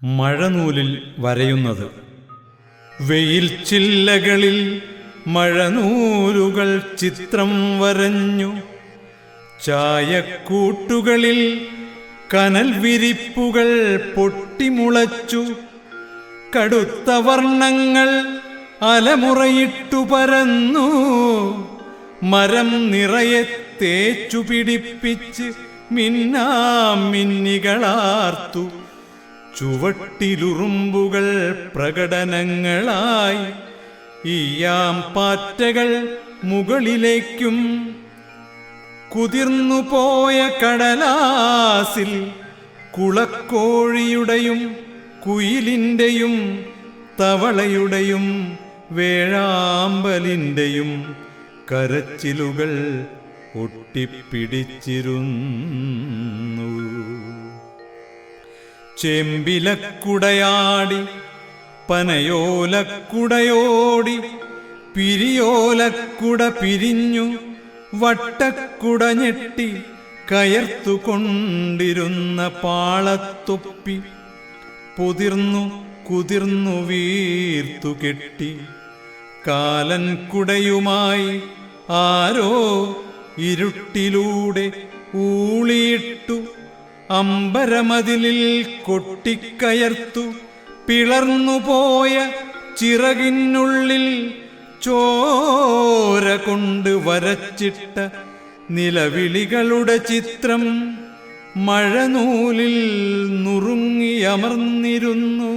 മഴനൂലിൽ വരയുന്നത്. വെയിൽ ചില്ലകളിൽ മഴനൂലുകൾ ചിത്രം വരഞ്ഞു, ചായക്കൂട്ടുകളിൽ കനൽ വിരിപ്പുകൾ പൊട്ടിമുളച്ചു, കടുത്ത വർണ്ണങ്ങൾ അലമുറയിട്ടു പരന്നു, മരം നിറയെ തേച്ചു പിടിപ്പിച്ച് മിന്നാമിന്നികളാർത്തു, ചുവട്ടിലുറുമ്പുകൾ പ്രകടനങ്ങളായി, ഈയാം പാറ്റകൾ മുകളിലേക്കും, കുതിർന്നുപോയ കടലാസിൽ കുളക്കോഴിയുടെയും കുയിലിൻ്റെയും തവളയുടെയും വേഴാമ്പലിൻ്റെയും കരച്ചിലുകൾ ഒട്ടിപ്പിടിച്ചിരുന്നു. ചെമ്പിലക്കുടയാടി പനയോലക്കുടയോടി, പിരിയോലക്കുട പിരിഞ്ഞു, വട്ടക്കുട ഞെട്ടി കയർത്തുകൊണ്ടിരുന്ന പാളത്തൊപ്പി പൊതിർന്നു കുതിർന്നു വീർത്തു കെട്ടി, കാലൻ കുടയുമായി ആരോ ഇരുട്ടിലൂടെ ഊളിയിട്ടു, അമ്പരമതിലിൽ കൊട്ടിക്കയർത്തു, പിളർന്നുപോയ ചിറകിനുള്ളിൽ ചോര കൊണ്ട് വരച്ചിട്ട നിലവിളികളുടെ ചിത്രം മഴനൂലിൽ നുറുങ്ങിയമർന്നിരുന്നു.